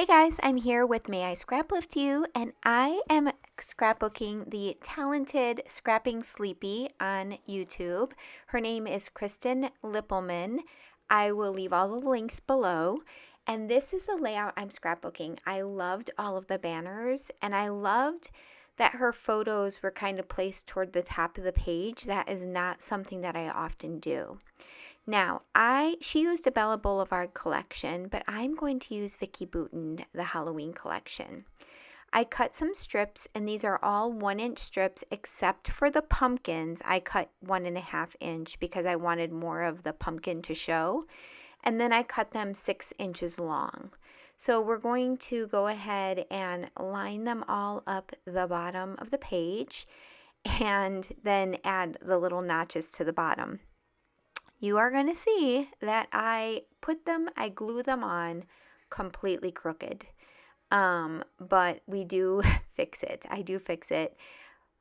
Hey guys, I'm here with May I Scraplift You, and I am scrapbooking the talented Scrapping Sleepy on YouTube. Her name is Kristen Lippelman. I will leave all the links below. And this is the layout I'm scrapbooking. I loved all of the banners, and I loved that her photos were kind of placed toward the top of the page. That is not something that I often do. Now, she used a Bella Boulevard collection, but I'm going to use Vicki Boutin, the Halloween collection. I cut some strips, and these are all 1-inch strips except for the pumpkins. I cut 1.5 inch because I wanted more of the pumpkin to show, and then I cut them 6 inches long. So we're going to go ahead and line them all up the bottom of the page and then add the little notches to the bottom. You are going to see that I glue them on completely crooked. But we do fix it. I do fix it.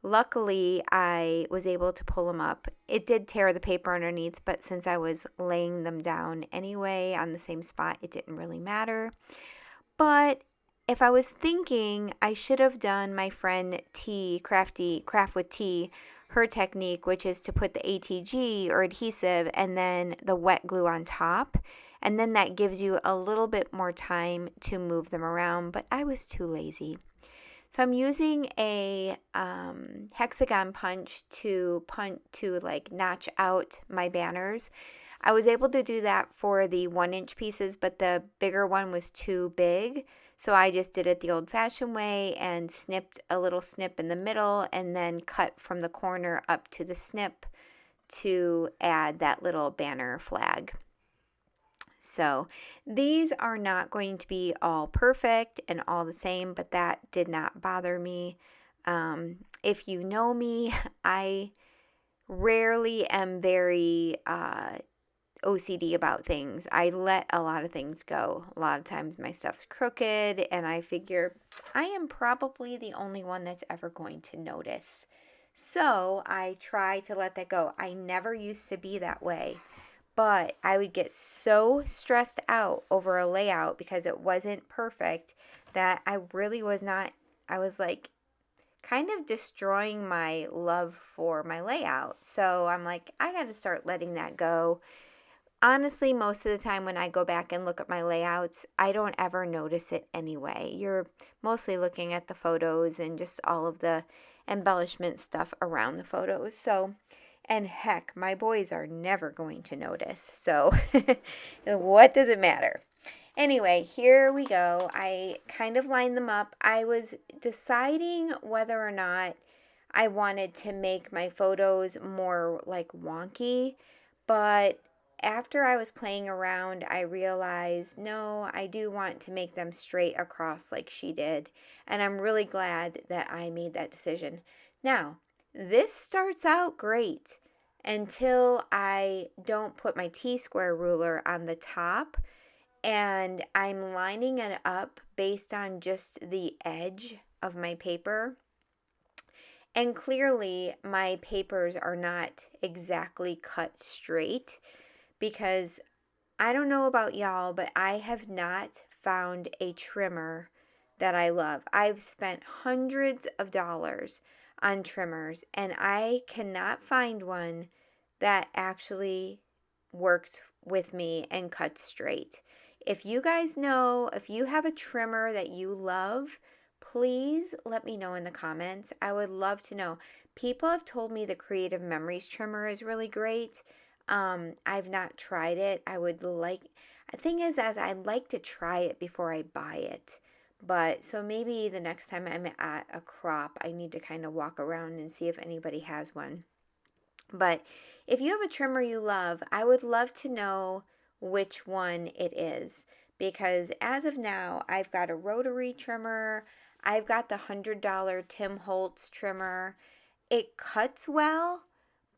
Luckily, I was able to pull them up. It did tear the paper underneath, but since I was laying them down anyway on the same spot, it didn't really matter. But if I was thinking, I should have done my friend Craft with T, her technique, which is to put the ATG or adhesive and then the wet glue on top. And then that gives you a little bit more time to move them around, but I was too lazy. So I'm using a hexagon punch to like notch out my banners. I was able to do that for the 1-inch pieces, but the bigger one was too big. So I just did it the old-fashioned way and snipped a little snip in the middle and then cut from the corner up to the snip to add that little banner flag. So these are not going to be all perfect and all the same, but that did not bother me. If you know me, I rarely am very OCD about things. I let a lot of things go. A lot of times my stuff's crooked, and I figure I am probably the only one that's ever going to notice. So I try to let that go. I never used to be that way, but I would get so stressed out over a layout because it wasn't perfect that I really was not, I was like kind of destroying my love for my layout. So I'm like, I got to start letting that go. Honestly, most of the time when I go back and look at my layouts, I don't ever notice it anyway. You're mostly looking at the photos and just all of the embellishment stuff around the photos. So, and heck, my boys are never going to notice. So, what does it matter? Anyway, here we go. I kind of lined them up. I was deciding whether or not I wanted to make my photos more like wonky, but after I was playing around, I realized, no, I do want to make them straight across like she did. And I'm really glad that I made that decision. Now, this starts out great until I don't put my T-square ruler on the top and I'm lining it up based on just the edge of my paper. And clearly, my papers are not exactly cut straight because I don't know about y'all, but I have not found a trimmer that I love. I've spent hundreds of dollars on trimmers and I cannot find one that actually works with me and cuts straight. If you guys know, if you have a trimmer that you love, please let me know in the comments. I would love to know. People have told me the Creative Memories trimmer is really great. I've not tried it. The thing is, as I'd like to try it before I buy it. But so maybe the next time I'm at a crop, I need to kind of walk around and see if anybody has one. But if you have a trimmer you love, I would love to know which one it is. Because as of now, I've got a rotary trimmer. I've got the $100 Tim Holtz trimmer. It cuts well,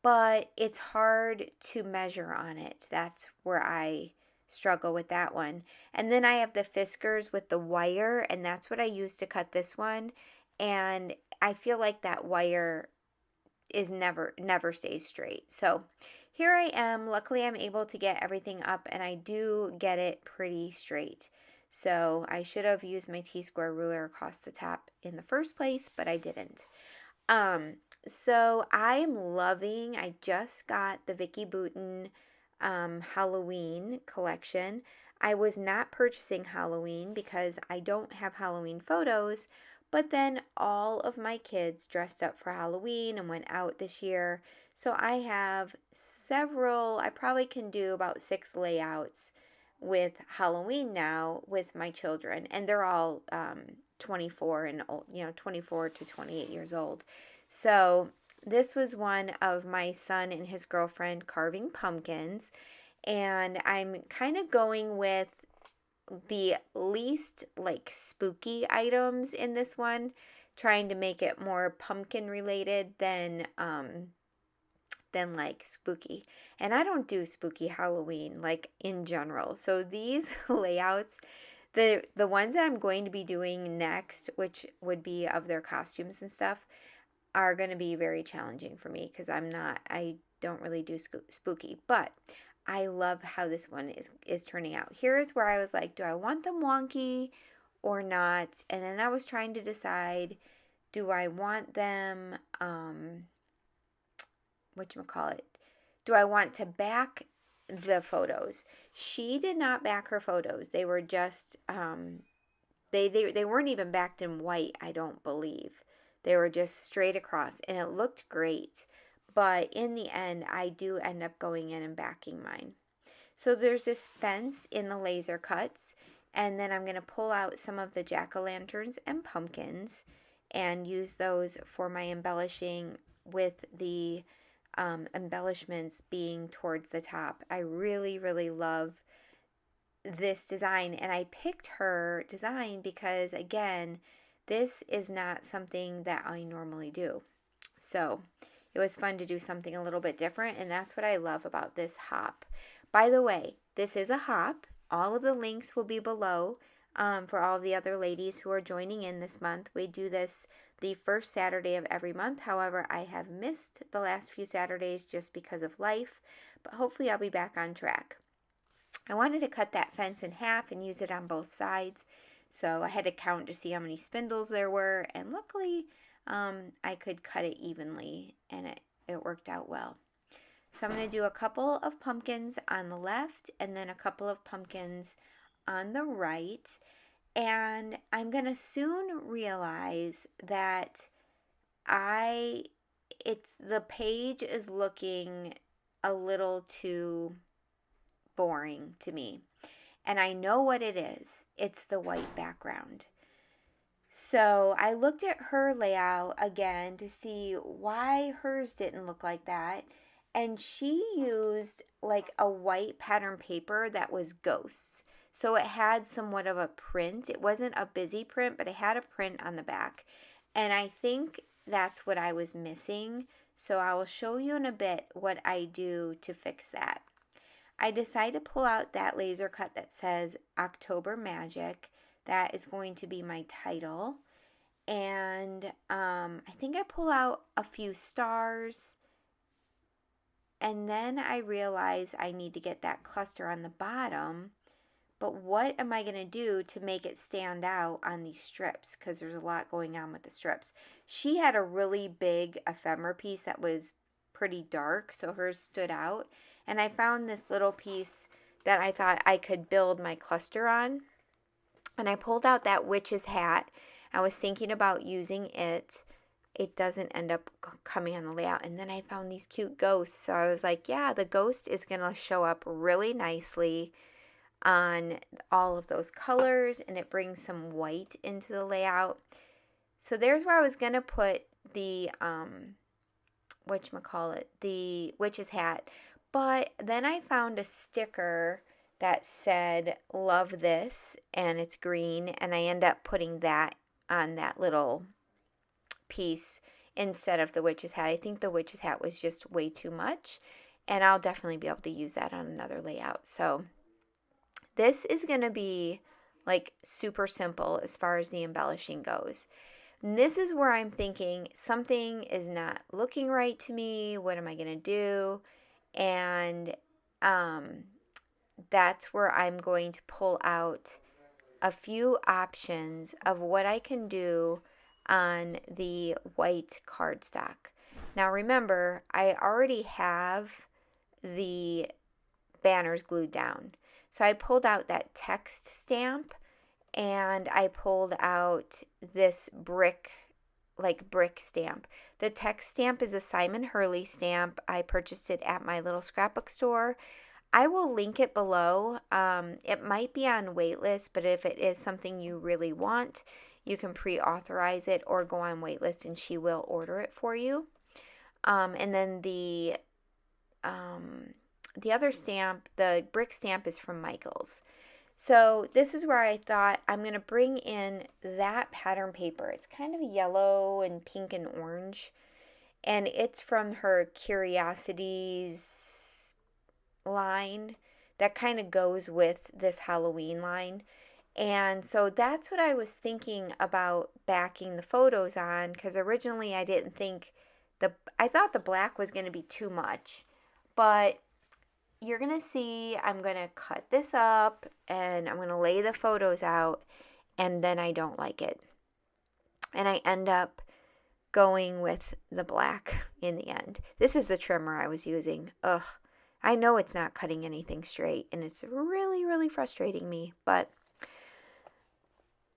but it's hard to measure on it. That's where I struggle with that one. And then I have the Fiskars with the wire, and that's what I use to cut this one. And I feel like that wire is never stays straight. So here I am. Luckily, I'm able to get everything up, and I do get it pretty straight. So I should have used my T-square ruler across the top in the first place, but I didn't. Um, so I am loving, I just got the Vicki Boutin Halloween collection. I was not purchasing Halloween because I don't have Halloween photos, but then all of my kids dressed up for Halloween and went out this year. So I have several, I probably can do about 6 layouts with Halloween now with my children, and they're all 24 and old, 24 to 28 years old. So this was one of my son and his girlfriend carving pumpkins, and I'm kind of going with the least like spooky items in this one, trying to make it more pumpkin related than like spooky. And I don't do spooky Halloween like in general. So these layouts, the ones that I'm going to be doing next, which would be of their costumes and stuff, are going to be very challenging for me because I don't really do spooky, but I love how this one is turning out. Here's where I was like, do I want them wonky or not? And then I was trying to decide, do I want them whatchamacallit? Do I want to back the photos? She did not back her photos. They were just they weren't even backed in white, I don't believe. They were just straight across and it looked great. But in the end, I do end up going in and backing mine. So there's this fence in the laser cuts, and then I'm going to pull out some of the jack-o'-lanterns and pumpkins and use those for my embellishing, with the embellishments being towards the top. I really, really love this design, and I picked her design because, again, this is not something that I normally do. So it was fun to do something a little bit different, and that's what I love about this hop. By the way, this is a hop. All of the links will be below for all the other ladies who are joining in this month. We do this the first Saturday of every month. However, I have missed the last few Saturdays just because of life, but hopefully I'll be back on track. I wanted to cut that fence in half and use it on both sides, so I had to count to see how many spindles there were, and luckily I could cut it evenly, and it worked out well. So I'm going to do a couple of pumpkins on the left and then a couple of pumpkins on the right, and I'm going to soon realize that the page is looking a little too boring to me. And I know what it is. It's the white background. So I looked at her layout again to see why hers didn't look like that. And she used like a white pattern paper that was ghosts. So it had somewhat of a print. It wasn't a busy print, but it had a print on the back. And I think that's what I was missing. So I will show you in a bit what I do to fix that. I decided to pull out that laser cut that says October Magic. That is going to be my title. And I think I pull out a few stars. And then I realize I need to get that cluster on the bottom. But what am I going to do to make it stand out on these strips? Because there's a lot going on with the strips. She had a really big ephemera piece that was pretty dark, so hers stood out. And I found this little piece that I thought I could build my cluster on. And I pulled out that witch's hat. I was thinking about using it. It doesn't end up coming on the layout. And then I found these cute ghosts. So I was like, yeah, the ghost is going to show up really nicely on all of those colors. And it brings some white into the layout. So there's where I was going to put the, the witch's hat. But then I found a sticker that said, love this, and it's green, and I end up putting that on that little piece instead of the witch's hat. I think the witch's hat was just way too much, and I'll definitely be able to use that on another layout. So this is going to be like super simple as far as the embellishing goes. And this is where I'm thinking something is not looking right to me. What am I going to do? And that's where I'm going to pull out a few options of what I can do on the white cardstock. Now remember, I already have the banners glued down. So I pulled out that text stamp and I pulled out this brick stamp. The text stamp is a Simon Hurley stamp. I purchased it at my little scrapbook store. I will link it below. It might be on waitlist, but if it is something you really want, you can pre-authorize it or go on waitlist and she will order it for you. And then the other stamp, the brick stamp, is from Michaels. So this is where I thought I'm going to bring in that pattern paper. It's kind of yellow and pink and orange. And it's from her Curiosities line that kind of goes with this Halloween line. And so that's what I was thinking about backing the photos on, because originally I didn't think I thought the black was going to be too much. But you're going to see I'm going to cut this up and I'm going to lay the photos out, and then I don't like it. And I end up going with the black in the end. This is the trimmer I was using. Ugh, I know it's not cutting anything straight and it's really, really frustrating me, but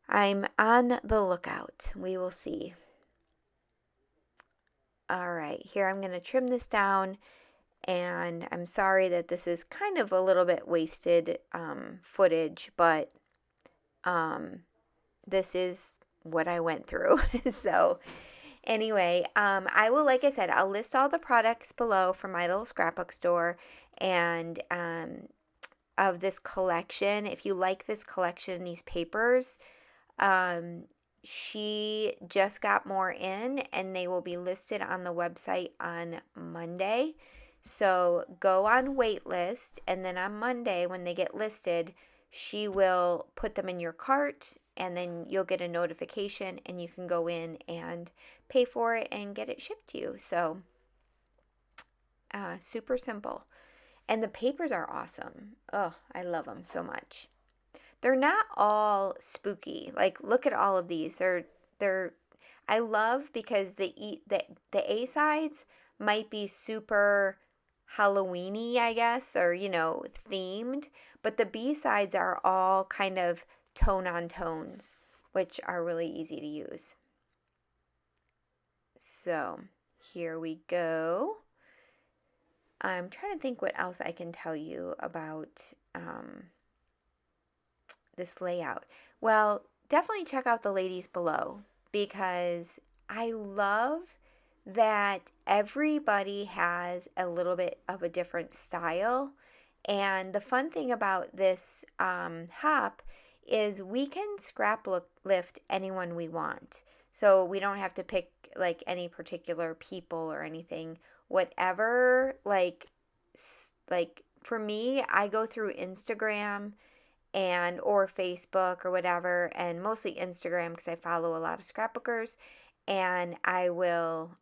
I'm on the lookout. We will see. All right, here I'm going to trim this down. And I'm sorry that this is kind of a little bit wasted footage, but this is what I went through. So anyway, I will, like I said, I'll list all the products below from my little scrapbook store and of this collection. If you like this collection, these papers, she just got more in and they will be listed on the website on Monday. So go on waitlist, and then on Monday when they get listed, she will put them in your cart, and then you'll get a notification and you can go in and pay for it and get it shipped to you. So super simple. And the papers are awesome. Oh, I love them so much. They're not all spooky. Like, look at all of these. They're I love because the A sides might be super Halloweeny, I guess, or themed, but the B sides are all kind of tone on tones, which are really easy to use. So here we go. I'm trying to think what else I can tell you about this layout. Well, definitely check out the ladies below, because I love that everybody has a little bit of a different style. And the fun thing about this hop is we can lift anyone we want. So we don't have to pick like any particular people or anything. Whatever, like for me, I go through Instagram and or Facebook or whatever, and mostly Instagram because I follow a lot of scrapbookers, and I will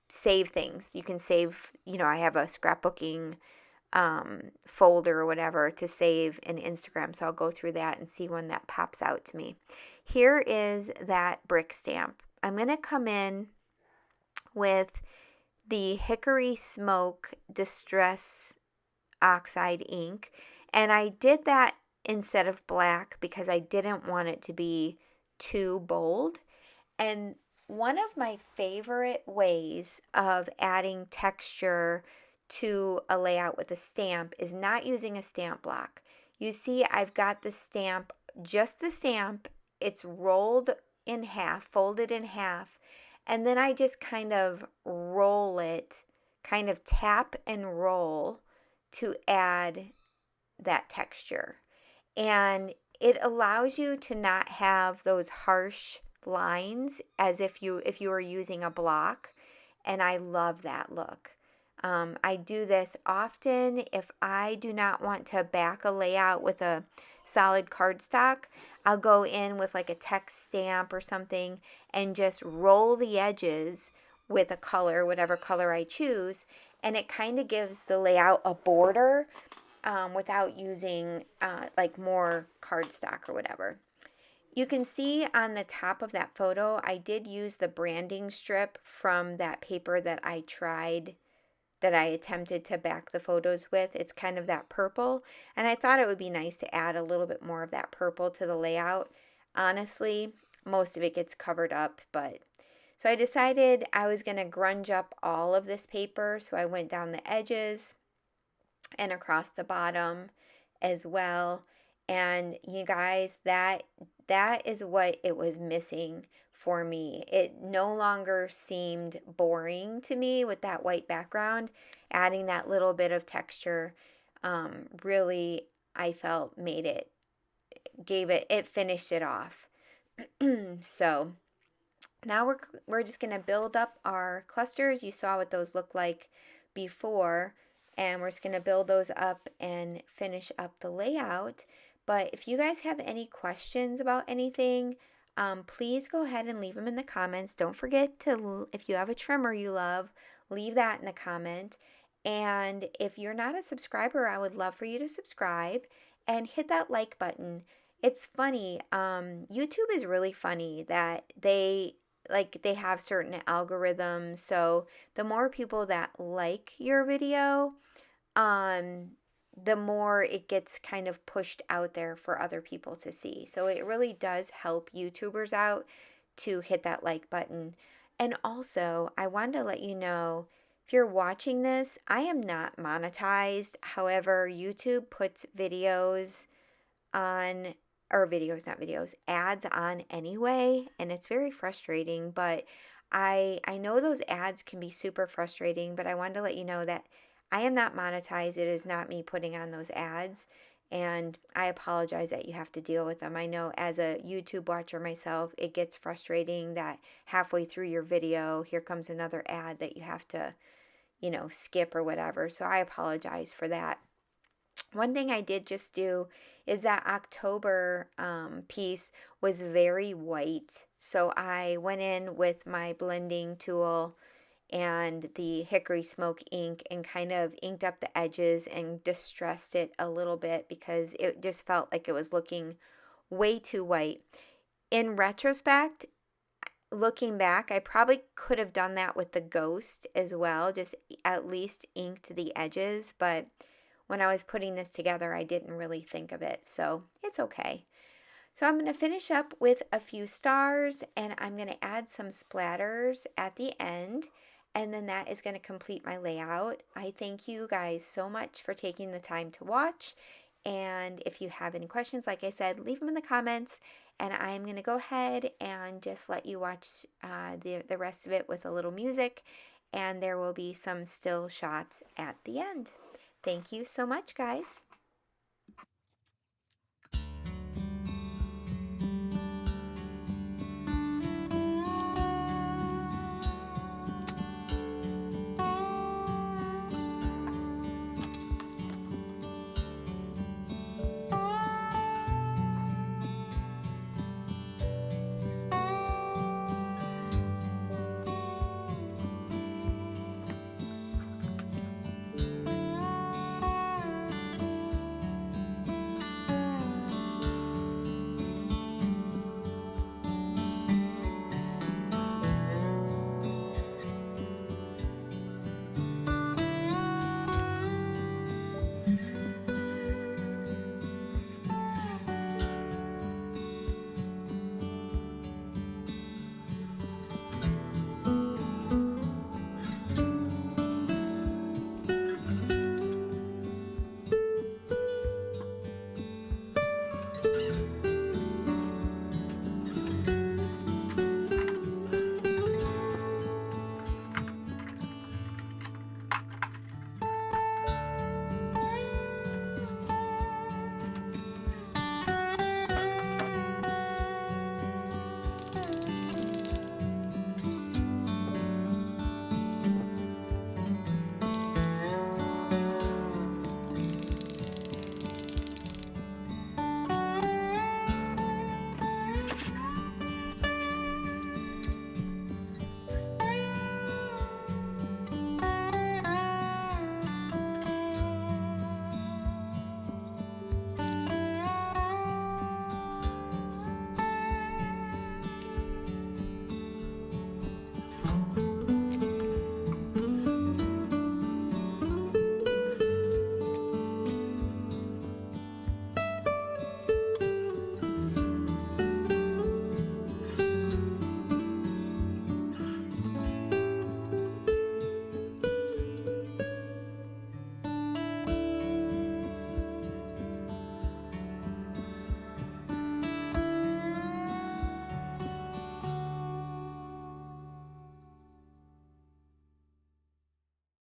save things. You can save, I have a scrapbooking folder or whatever to save in Instagram, so I'll go through that and see when that pops out to me. Here is that brick stamp. I'm going to come in with the Hickory Smoke Distress Oxide ink, and I did that instead of black because I didn't want it to be too bold. And one of my favorite ways of adding texture to a layout with a stamp is not using a stamp block. You see, I've got the stamp, just the stamp, it's rolled in half, folded in half, and then I just kind of roll it, kind of tap and roll to add that texture. And it allows you to not have those harsh lines as if you were using a block, and I love that look. I do this often if I do not want to back a layout with a solid cardstock. I'll go in with like a text stamp or something and just roll the edges with a color, whatever color I choose, and it kind of gives the layout a border, without using like more cardstock or whatever. You can see on the top of that photo, I did use the branding strip from that paper that I tried, that I attempted to back the photos with. It's kind of that purple, and I thought it would be nice to add a little bit more of that purple to the layout. Honestly, most of it gets covered up, but so I decided I was going to grunge up all of this paper, so I went down the edges and across the bottom as well. And you guys, that is what it was missing for me. It no longer seemed boring to me with that white background. Adding that little bit of texture really, I felt, it finished it off. So now we're just going to build up our clusters. You saw what those look like before, and we're just going to build those up and finish up the layout. But if you guys have any questions about anything, please go ahead and leave them in the comments. Don't forget to, if you have a trimmer you love, leave that in the comment. And if you're not a subscriber, I would love for you to subscribe and hit that like button. It's funny, YouTube is really funny that they have certain algorithms. So the more people that like your video, um, the more it gets kind of pushed out there for other people to see. So it really does help YouTubers out to hit that like button. And also, I wanted to let you know, if you're watching this, I am not monetized. However, YouTube puts videos on, or videos, not videos, ads on anyway, and it's very frustrating, but I know those ads can be super frustrating, but I wanted to let you know that I am not monetized. It is not me putting on those ads, and I apologize that you have to deal with them. I know as a YouTube watcher myself, it gets frustrating that halfway through your video, here comes another ad that you have to, skip or whatever. So I apologize for that. One thing I did just do is that October piece was very white. So I went in with my blending tool and the hickory smoke ink and kind of inked up the edges and distressed it a little bit because it just felt like it was looking way too white. In retrospect, looking back, I probably could have done that with the ghost as well, just at least inked the edges, but when I was putting this together, I didn't really think of it, so it's okay. So I'm going to finish up with a few stars, and I'm going to add some splatters at the end, and then that is going to complete my layout. I thank you guys so much for taking the time to watch, and if you have any questions, like I said, leave them in the comments, and I'm going to go ahead and just let you watch the rest of it with a little music, and there will be some still shots at the end. Thank you so much, guys.